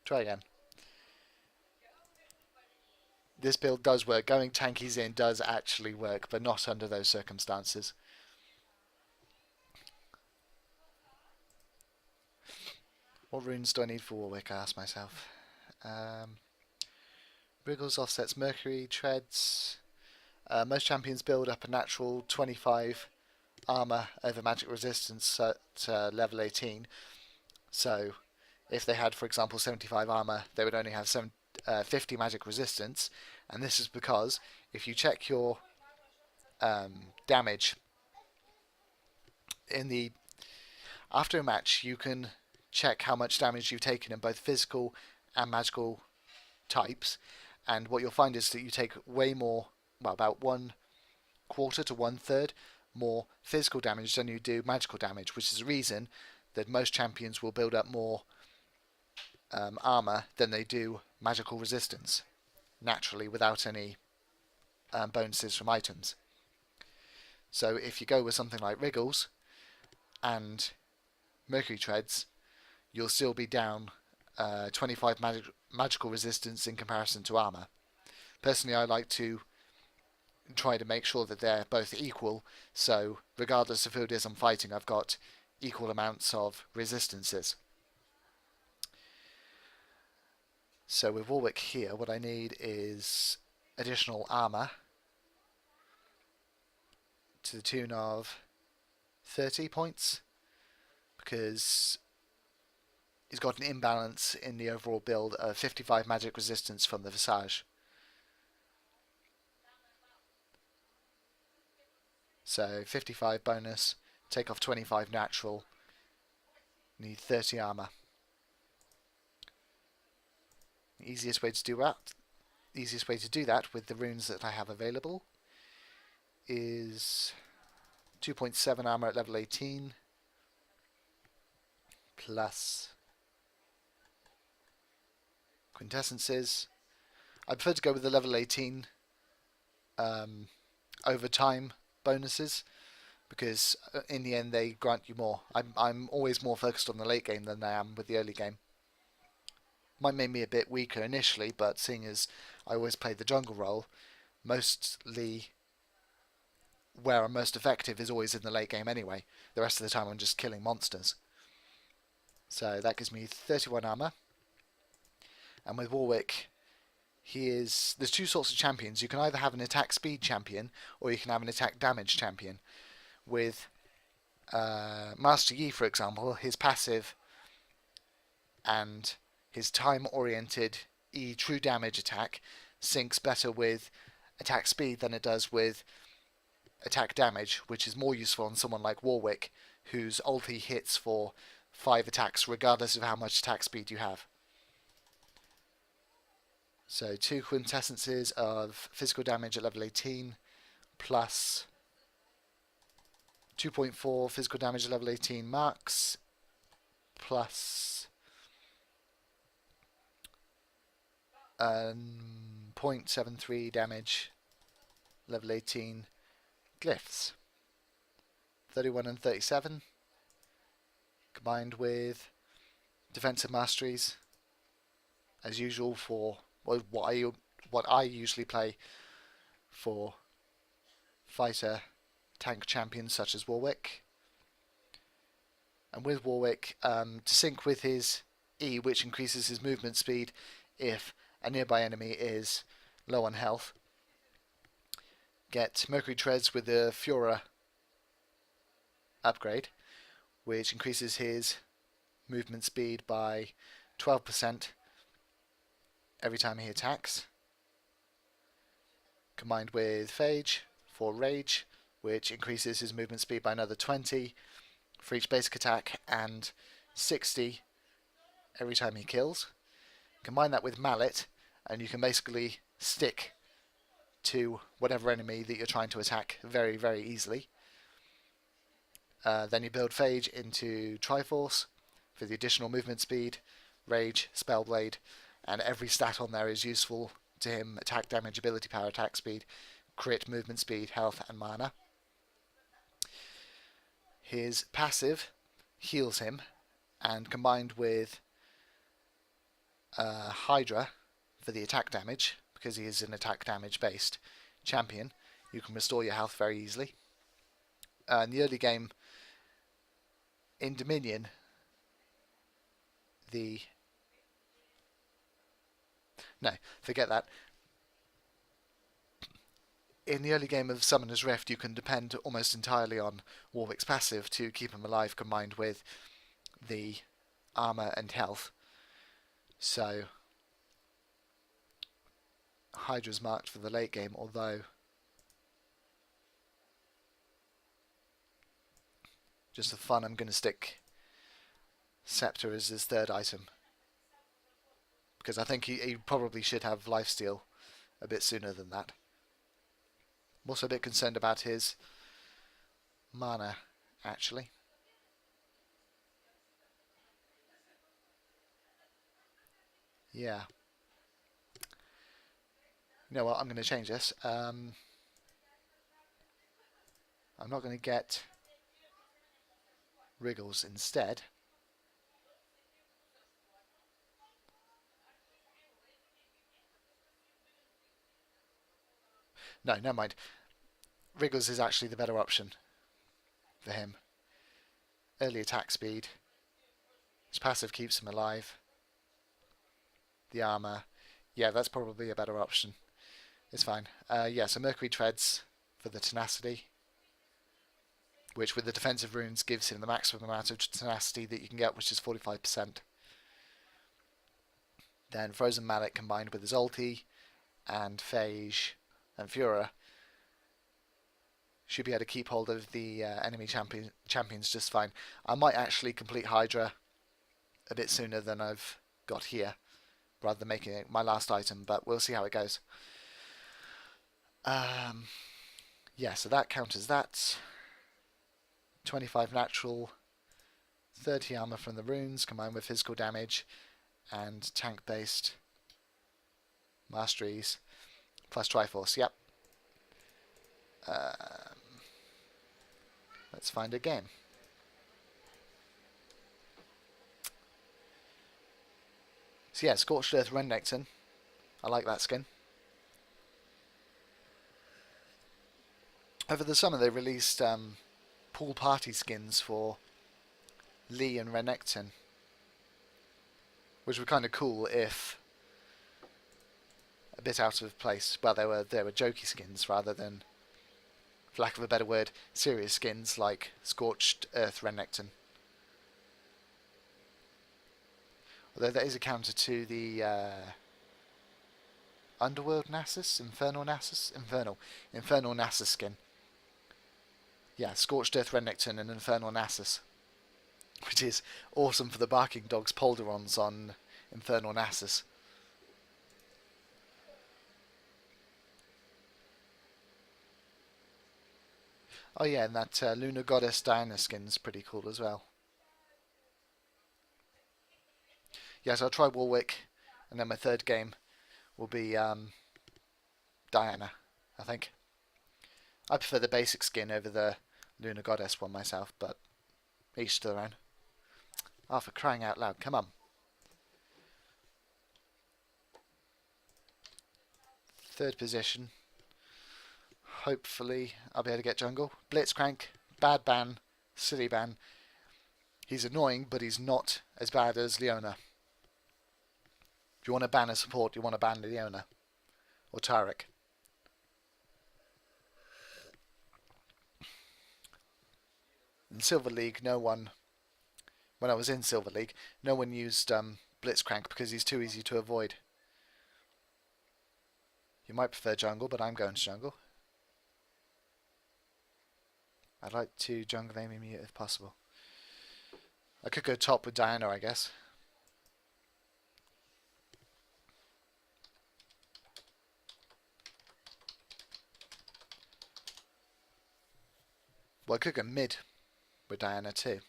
Try again. This build does work. Going tankies in does actually work, but not under those circumstances. What runes do I need for Warwick, I ask myself. Wriggles offsets Mercury, treads. Most champions build up a natural 25 armor over magic resistance at level 18. So if they had, for example, 75 armor, they would only have 50 magic resistance. And this is because if you check your damage after a match, you can check how much damage you've taken in both physical and magical types, and what you'll find is that you take way more, well, about 1/4 to 1/3 more physical damage than you do magical damage, which is the reason that most champions will build up more armor than they do magical resistance naturally without any bonuses from items. So if you go with something like Wriggles and Mercury Treads, you'll still be down 25 magical resistance in comparison to armor. Personally, I like to try to make sure that they're both equal, so regardless of who it is I'm fighting, I've got equal amounts of resistances. So with Warwick here, what I need is additional armor to the tune of 30 points, because he's got an imbalance in the overall build of 55 magic resistance from the Visage. So 55 bonus, take off 25 natural, need 30 armor. The easiest way to do that with the runes that I have available is 2.7 armor at level 18 plus quintessences. I prefer to go with the level 18 over time bonuses, because in the end they grant you more. I'm always more focused on the late game than I am with the early game. Might make me a bit weaker initially, but seeing as I always play the jungle role, mostly where I'm most effective is always in the late game anyway. The rest of the time I'm just killing monsters. So that gives me 31 armor. And with Warwick, there's two sorts of champions. You can either have an attack speed champion, or you can have an attack damage champion. With Master Yi, for example, his passive and his time-oriented E true damage attack syncs better with attack speed than it does with attack damage, which is more useful on someone like Warwick, whose ulti hits for 5 attacks regardless of how much attack speed you have. So 2 quintessences of physical damage at level 18 plus 2.4 physical damage at level 18 max plus 0.73 damage level 18 glyphs. 31 and 37 combined with defensive masteries as usual for what I usually play for fighter tank champions such as Warwick. And with Warwick, to sync with his E, which increases his movement speed if a nearby enemy is low on health, get Mercury Treads with the Fura upgrade, which increases his movement speed by 12% every time he attacks, combined with Phage for Rage, which increases his movement speed by another 20 for each basic attack and 60 every time he kills. Combine that with Mallet, and you can basically stick to whatever enemy that you're trying to attack very, very easily. Then you build Phage into Triforce for the additional movement speed, Rage, Spellblade, and every stat on there is useful to him: attack damage, ability power, attack speed, crit, movement speed, health, and mana. His passive heals him, and combined with Hydra for the attack damage, because he is an attack damage based champion. You can restore your health very easily. In the early game, in Dominion, no, forget that. In the early game of Summoner's Rift, you can depend almost entirely on Warwick's passive to keep him alive, combined with the armor and health. So Hydra's marked for the late game, although just for fun I'm going to stick Scepter as his third item, because I think he probably should have lifesteal a bit sooner than that. I'm also a bit concerned about his mana, actually. Yeah. You know what, I'm going to change this. I'm not going to get Wriggles instead. No, never mind. Wriggles is actually the better option for him. Early attack speed. His passive keeps him alive. The armor. Yeah, that's probably a better option. It's fine. Yeah, so Mercury Treads for the tenacity, which with the defensive runes gives him the maximum amount of tenacity that you can get, which is 45%. Then Frozen Mallet combined with his ulti and Phage and Fura should be able to keep hold of the enemy champions just fine. I might actually complete Hydra a bit sooner than I've got here, rather than making it my last item, but we'll see how it goes. Yeah, so that counters that. 25 natural, 30 armor from the runes combined with physical damage and tank based masteries plus Triforce. Yep. Let's find a game. So yeah, Scorched Earth Renekton. I like that skin. Over the summer they released pool party skins for Lee and Renekton, which were kind of cool if a bit out of place. Well, they were jokey skins rather than, for lack of a better word, serious skins like Scorched Earth Renekton. Although there is a counter to the Underworld Nasus, Infernal Nasus skin. Yeah, Scorched Earth Renekton and Infernal Nasus, which is awesome for the Barking Dogs Polderons on Infernal Nasus. Oh yeah, and that Lunar Goddess Diana skin's pretty cool as well. Yeah, so I'll try Warwick, and then my third game will be Diana, I think. I prefer the basic skin over the Lunar Goddess one myself, but each to their own. Oh, for crying out loud, come on. Third position. Hopefully I'll be able to get jungle. Blitzcrank, bad ban, silly ban. He's annoying, but he's not as bad as Leona. If you want to ban a support, you want to ban Leona or Tarek. In Silver League, when I was in Silver League, no one used Blitzcrank because he's too easy to avoid. You might prefer jungle, but I'm going to jungle. I'd like to jungle Amy mute if possible. I could go top with Diana, I guess. Well, I could go mid with Diana too.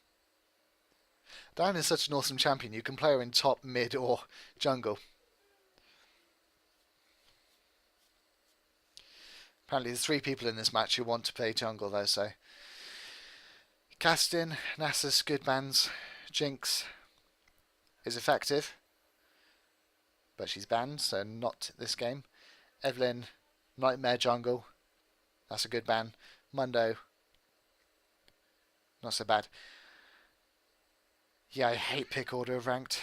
Diana's such an awesome champion. You can play her in top, mid, or jungle. Apparently there's 3 people in this match who want to play jungle though, so Castin, Nasus, good bans. Jinx is effective. but she's banned, so not this game. Evelyn, Nightmare Jungle, that's a good ban. Mundo, not so bad. Yeah, I hate pick order of ranked.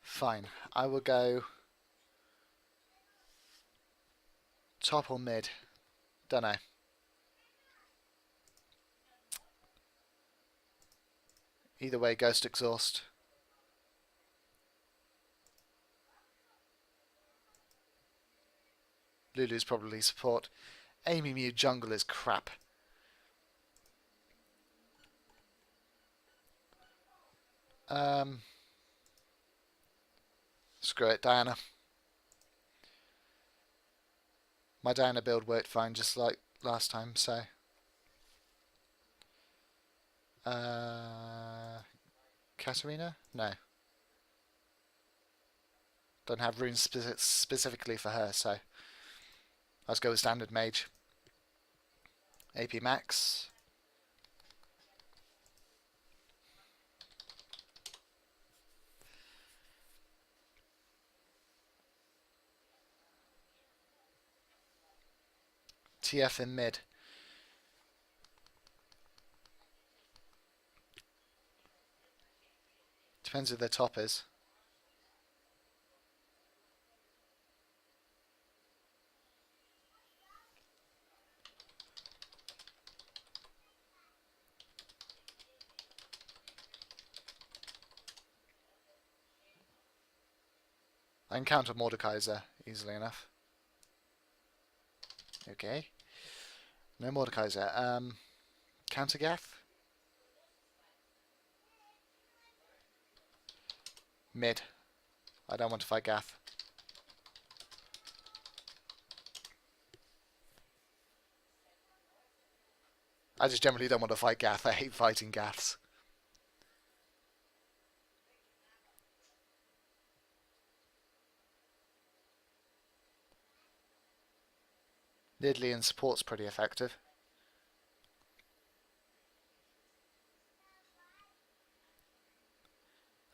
Fine, I will go top or mid. Don't know. Either way, Ghost Exhaust. Lulu's probably support. Amy Mew jungle is crap. Screw it, Diana. My Diana build worked fine just like last time, so... Katarina? No. Don't have runes specifically for her, so... Let's go with standard Mage. AP max. TF in mid. Depends who their top is. I can counter Mordekaiser easily enough. Okay. No Mordekaiser. Counter Gath? Mid. I don't want to fight Gath. I just generally don't want to fight Gath. I hate fighting Gaths. Nidley support's pretty effective.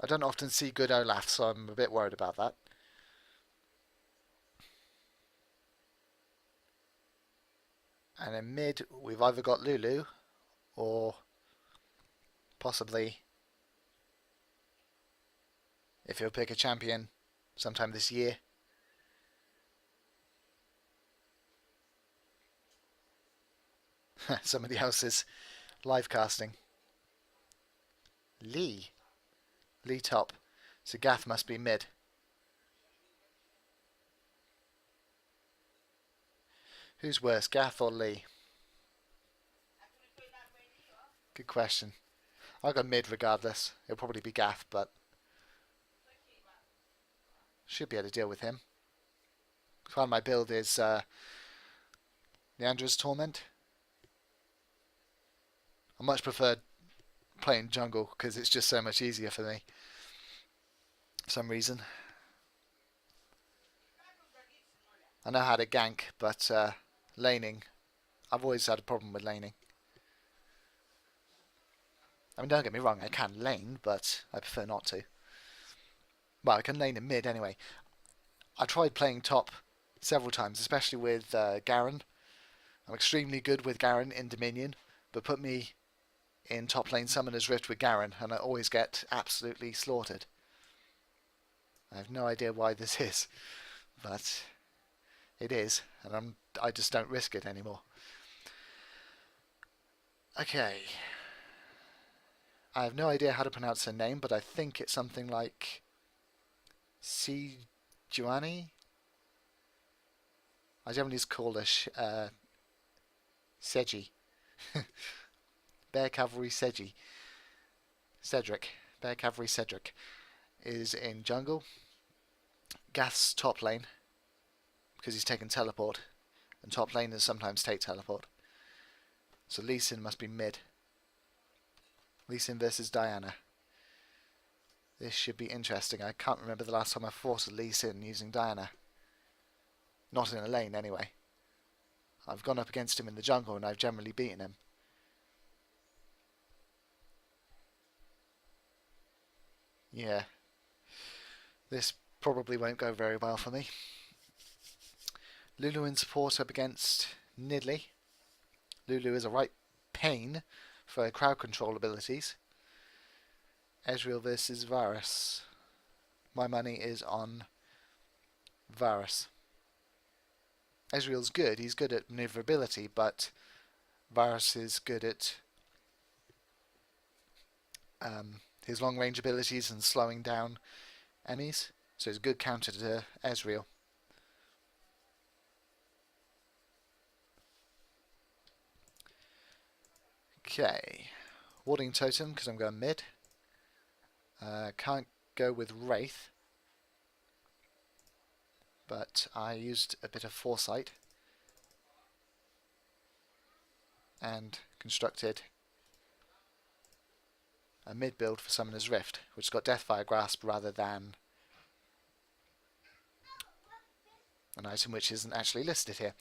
I don't often see good Olaf, so I'm a bit worried about that. And in mid, we've either got Lulu, or possibly, if you'll pick a champion sometime this year, somebody else's live casting. Lee top. So Gath must be mid. Who's worse, Gath or Lee? Good question. I'll go mid regardless. It'll probably be Gath, but should be able to deal with him. Part of my build is Leandra's Torment. I much prefer playing jungle because it's just so much easier for me for some reason. I know how to gank, but laning, I've always had a problem with laning. I mean, don't get me wrong, I can lane, but I prefer not to. Well, I can lane in mid anyway. I tried playing top several times, especially with Garen. I'm extremely good with Garen in Dominion, but put me in top lane Summoner's Rift with Garen, and I always get absolutely slaughtered. I have no idea why this is, but it is, and I just don't risk it anymore. Okay. I have no idea how to pronounce her name, but I think it's something like Sejuani. I generally just call her Seji. Bear Cavalry Seji. Cedric. Bear Cavalry Cedric is in jungle. Gath's top lane, because he's taken teleport, and top laners sometimes take teleport. So Lee Sin must be mid. Lee Sin versus Diana. This should be interesting. I can't remember the last time I fought a Lee Sin using Diana. Not in a lane anyway. I've gone up against him in the jungle and I've generally beaten him. Yeah. This probably won't go very well for me. Lulu in support up against Nidley. Lulu is a right pain for crowd control abilities. Ezreal versus Varus. My money is on Varus. Ezreal's good, he's good at maneuverability, but Varus is good at his long range abilities and slowing down enemies, so it's a good counter to Ezreal. Okay, Warding Totem because I'm going mid. Can't go with Wraith, but I used a bit of foresight and constructed a mid build for Summoner's Rift, which has got Deathfire Grasp rather than an item which isn't actually listed here.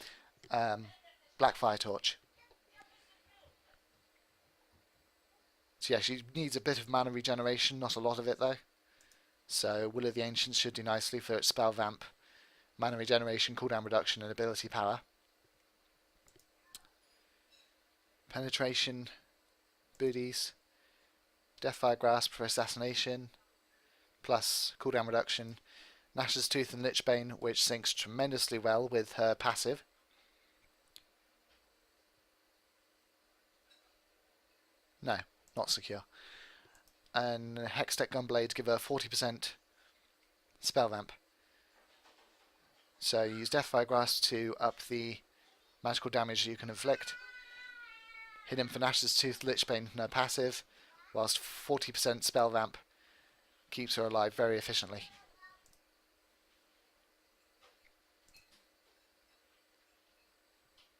Blackfire Torch. So yeah, she needs a bit of mana regeneration, not a lot of it though. So Will of the Ancients should do nicely for its spell vamp, mana regeneration, cooldown reduction and ability power. Penetration, booties, Deathfire Grasp for assassination, plus cooldown reduction, Nash's Tooth and Lichbane, which syncs tremendously well with her passive. No, not secure. And Hextech Gunblade give her 40% spell vamp. So use Deathfire Grasp to up the magical damage you can inflict. Hit him for Nash's Tooth, Lichbane, no passive, whilst 40% spell vamp keeps her alive very efficiently.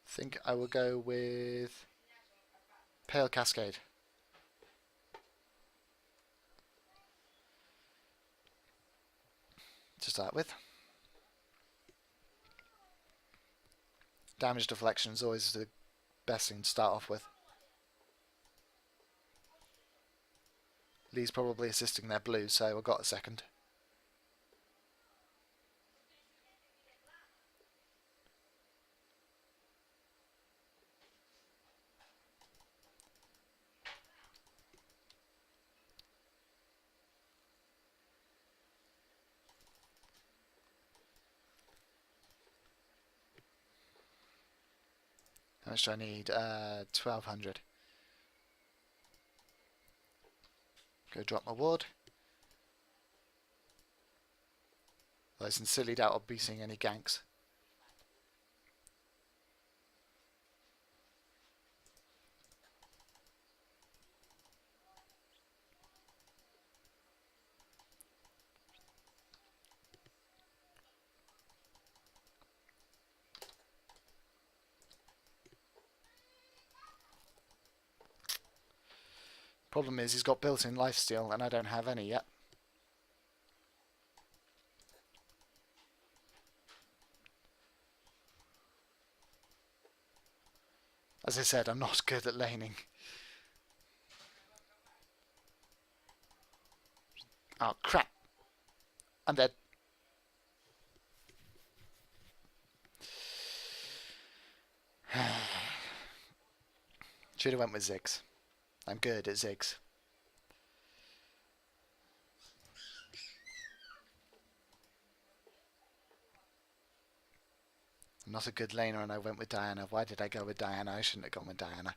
I think I will go with Pale Cascade. To start with. Damage deflection is always the best thing to start off with. Lee's probably assisting their blue, so I've got a second. How much do I need? 1200. Go drop my ward. I sincerely doubt I'll be seeing any ganks. Problem is he's got built-in lifesteal and I don't have any yet. As I said, I'm not good at laning. Oh crap! I'm dead. Should have went with Ziggs. I'm good at Ziggs. I'm not a good laner and I went with Diana. Why did I go with Diana? I shouldn't have gone with Diana.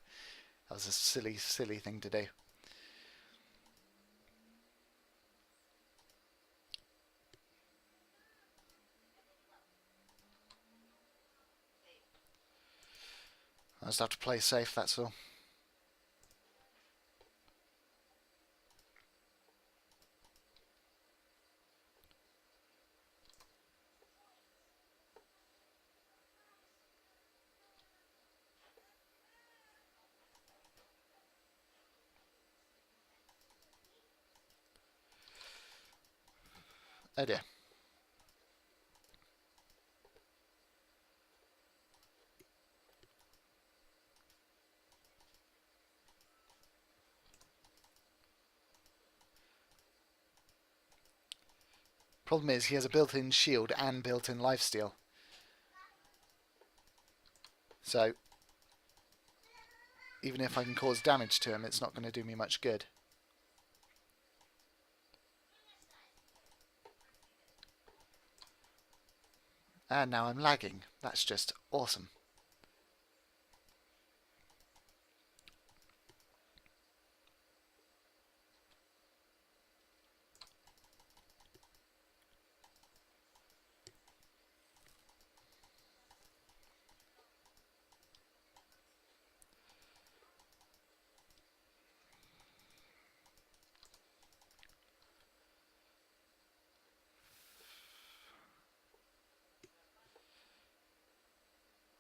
That was a silly, silly thing to do. I just have to play safe, that's all. Oh dear. Problem is, he has a built-in shield and built-in lifesteal. So, even if I can cause damage to him, it's not going to do me much good. And now I'm lagging. That's just awesome.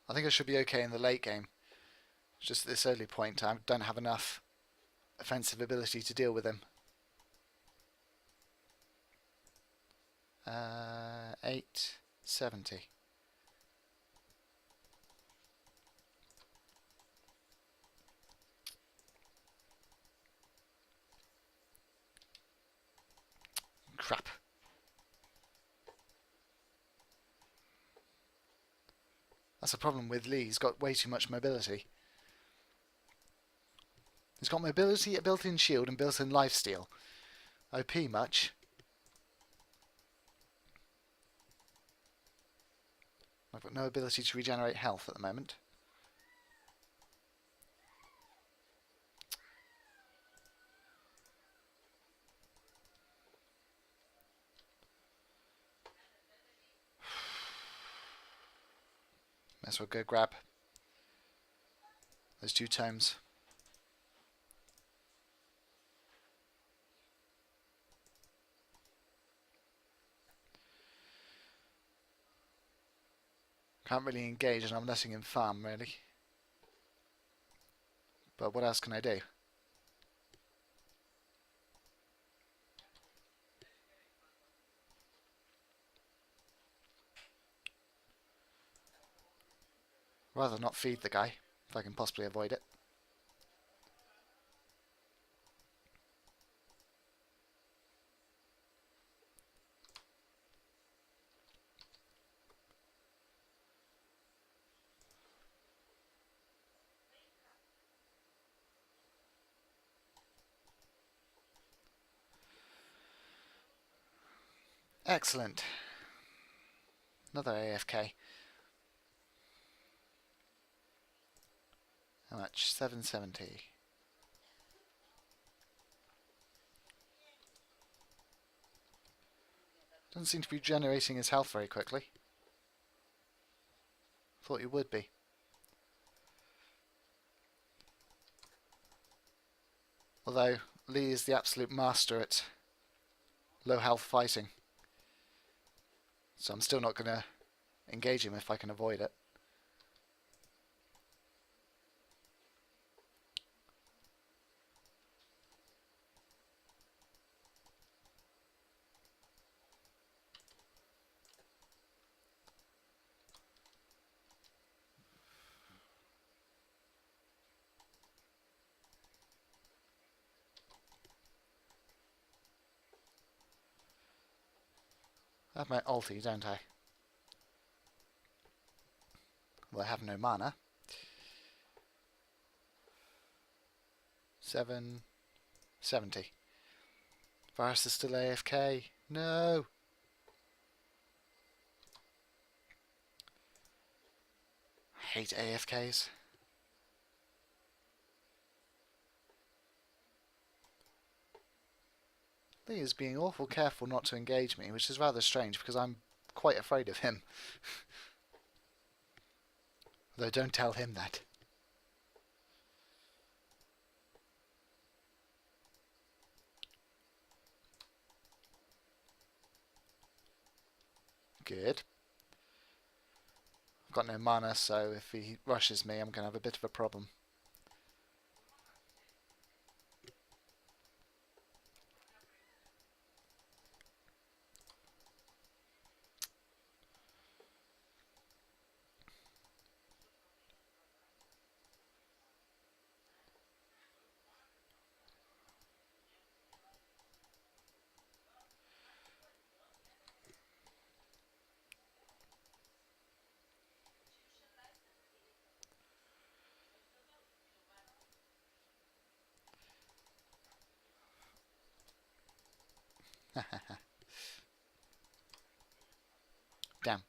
I think I should be okay in the late game. Just at this early point, I don't have enough offensive ability to deal with him. 870. Crap. That's a problem with Lee. He's got way too much mobility. He's got mobility, a built-in shield, and built-in lifesteal. OP much. I've got no ability to regenerate health at the moment. Might as well go grab those 2 tomes. Can't really engage and I'm letting him farm, really. But what else can I do? Rather not feed the guy, if I can possibly avoid it. Excellent. Another AFK. How much? 770. Doesn't seem to be generating his health very quickly. Thought he would be. Although Lee is the absolute master at low health fighting. So I'm still not going to engage him if I can avoid it. I have my ulti, don't I? Well, I have no mana. 770. Varus is still AFK. No! I hate AFKs. Lee is being awful careful not to engage me, which is rather strange because I'm quite afraid of him. Though don't tell him that. Good. I've got no mana, so if he rushes me, I'm going to have a bit of a problem. Damn.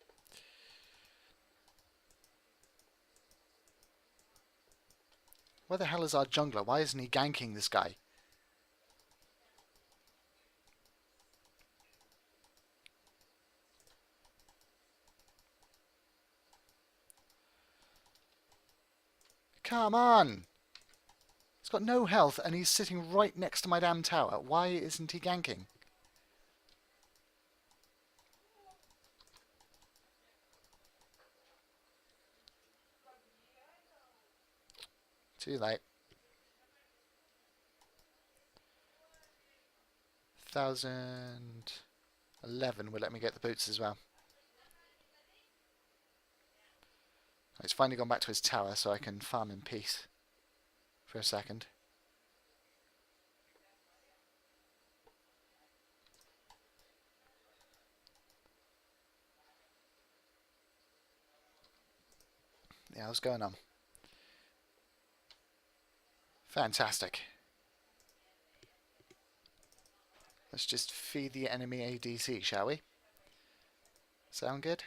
Where the hell is our jungler? Why isn't he ganking this guy? Come on! He's got no health and he's sitting right next to my damn tower. Why isn't he ganking? Too late. 1011 will let me get the boots as well. He's finally gone back to his tower so I can farm in peace for a second. Yeah, what's going on? Fantastic. Let's just feed the enemy ADC, shall we? Sound good?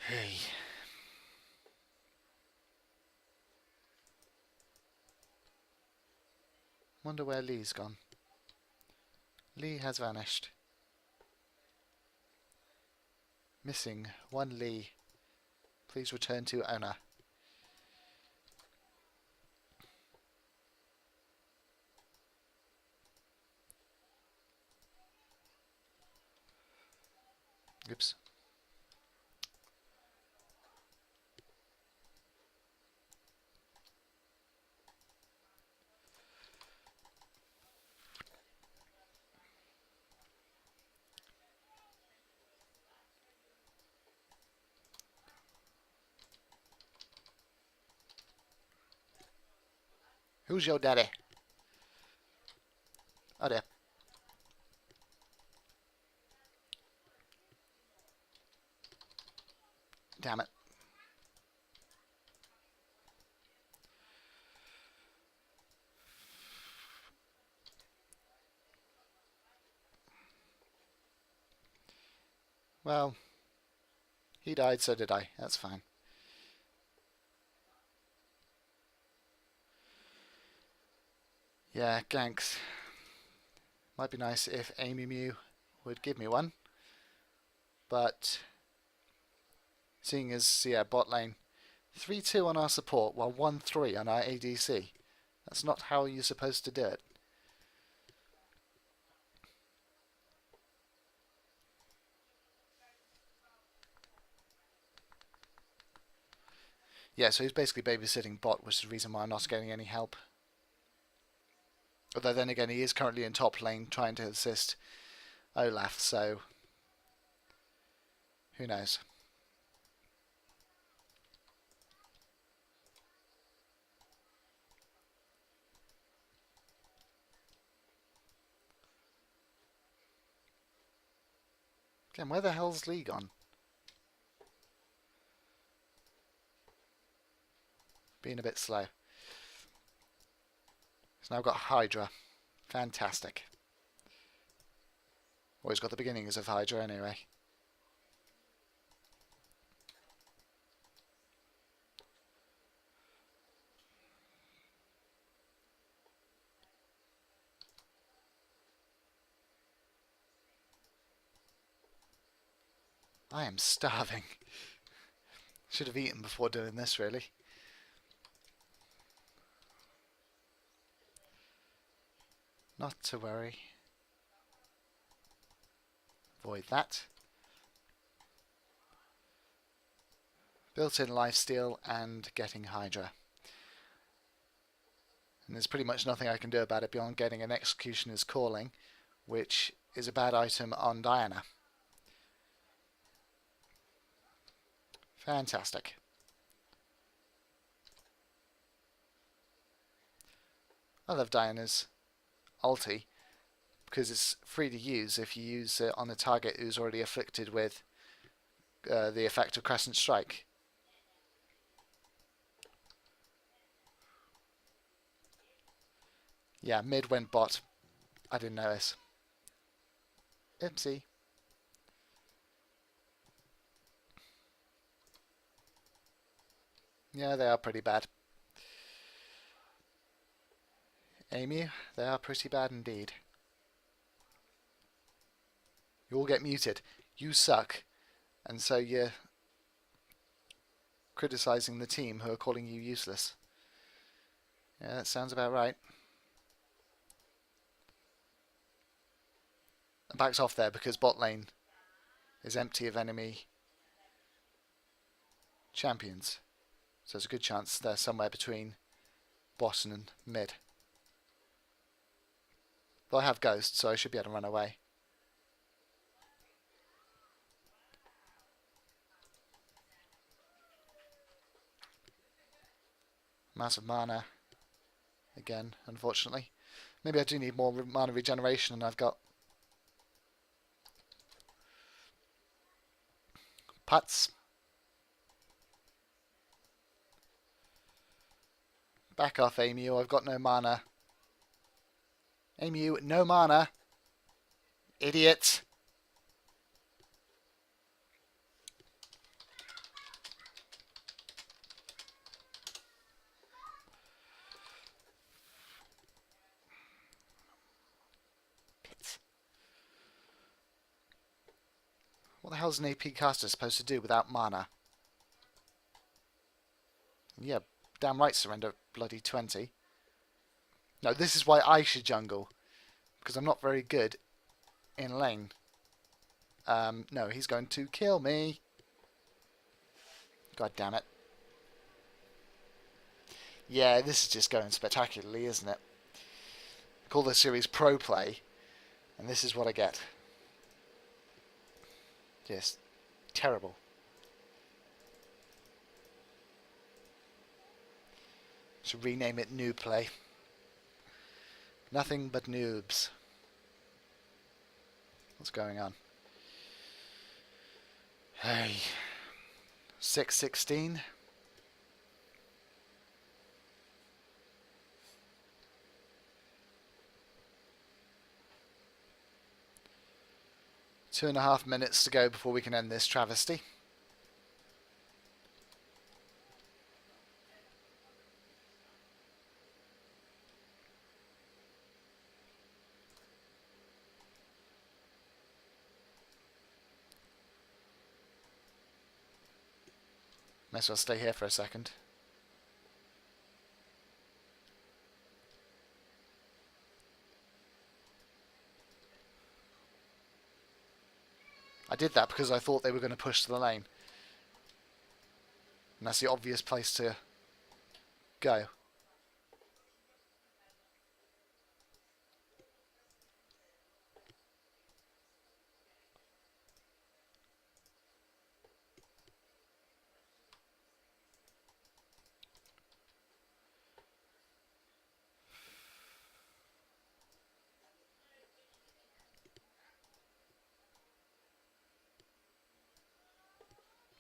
Hey. Wonder where Lee's gone. Lee has vanished. Missing one Lee. Please return to owner. Oops. Who's your daddy? Oh dear. Damn it. Well, he died, so did I. That's fine. Yeah, ganks. Might be nice if Amy Mew would give me one. But seeing as, yeah, bot lane 3-2 on our support while 1-3 on our ADC. That's not how you're supposed to do it. Yeah, so he's basically babysitting bot, which is the reason why I'm not getting any help. Although then again, he is currently in top lane trying to assist Olaf, so who knows. Again, where the hell's Lee gone? Being a bit slow. He's now got Hydra. Fantastic. Always got the beginnings of Hydra anyway. I am starving. Should have eaten before doing this, really. Not to worry. Avoid that. Built-in lifesteal and getting Hydra. And there's pretty much nothing I can do about it beyond getting an Executioner's Calling, which is a bad item on Diana. Fantastic. I love Diana's ulti because it's free to use if you use it on a target who's already afflicted with the effect of Crescent Strike. Yeah, mid went bot. I didn't notice. Oopsie. Yeah, they are pretty bad. Amy, they are pretty bad indeed. You all get muted. You suck. And so you're criticising the team who are calling you useless. Yeah, that sounds about right. And backs off there because bot lane is empty of enemy champions. So there's a good chance they're somewhere between bot and mid. Though I have Ghost, so I should be able to run away. Massive mana. Again, unfortunately. Maybe I do need more mana regeneration than I've got. Putts. Back off, Emu. I've got no mana. Emu, no mana. Idiot. What the hell is an AP caster supposed to do without mana? Yeah, damn right surrender bloody 20. No, this is why I should jungle. Because I'm not very good in lane. No, he's going to kill me. God damn it. Yeah, this is just going spectacularly, isn't it? I call this series ProPleh, and this is what I get. Just terrible. Should rename it Noob Play. Nothing but noobs. What's going on? Hey. 6-16. Two and a half minutes to go before we can end this travesty. Might as well stay here for a second. I did that because I thought they were going to push to the lane. And that's the obvious place to go.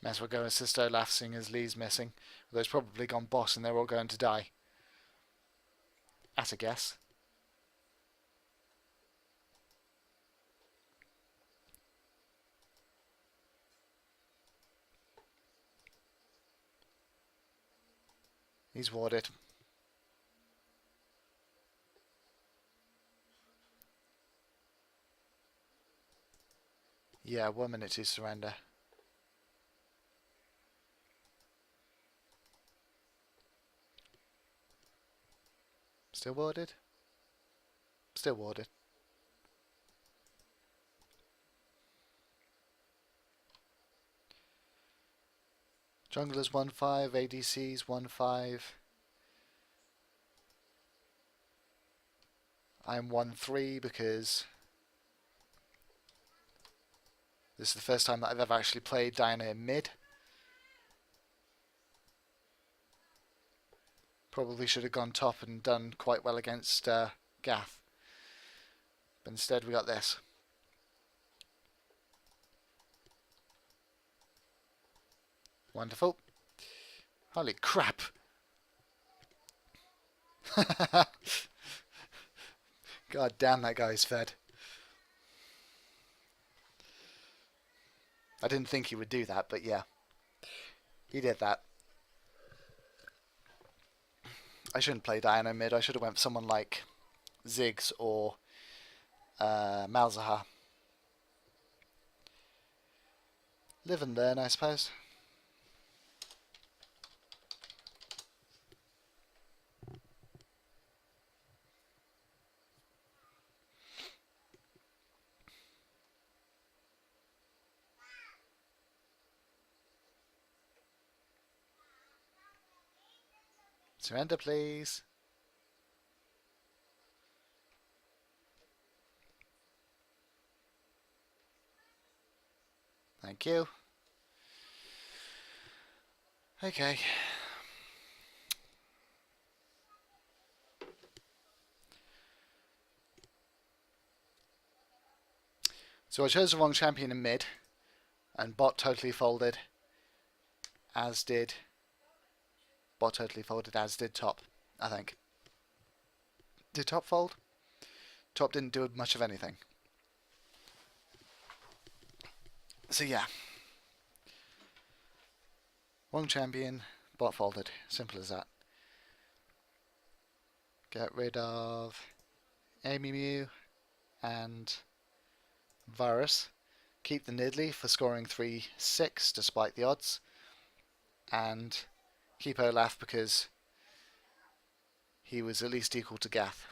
Might as well go assist Olaf, seeing as Lee's missing. Although he's probably gone boss and they're all going to die. At a guess. He's warded. Yeah, 1 minute to surrender. Still warded? Still warded. Junglers 1-5, ADCs 1-5. I'm 1-3 because this is the first time that I've ever actually played Diana in mid. Probably should have gone top and done quite well against Gath. But instead we got this. Wonderful. Holy crap. God damn, that guy's fed. I didn't think he would do that, but yeah, he did that. I shouldn't play Diana mid. I should have went for someone like Ziggs or Malzahar. Live and learn, I suppose. Surrender, please. Thank you. Okay. So I chose the wrong champion in mid, and bot totally folded, as did... Bot totally folded, as did top, I think. Did top fold? Top didn't do much of anything. So yeah. Wrong champion, bot folded. Simple as that. Get rid of Amy Mew and Varus. Keep the Nidley for scoring 3-6 despite the odds. And keep Olaf because he was at least equal to Gath.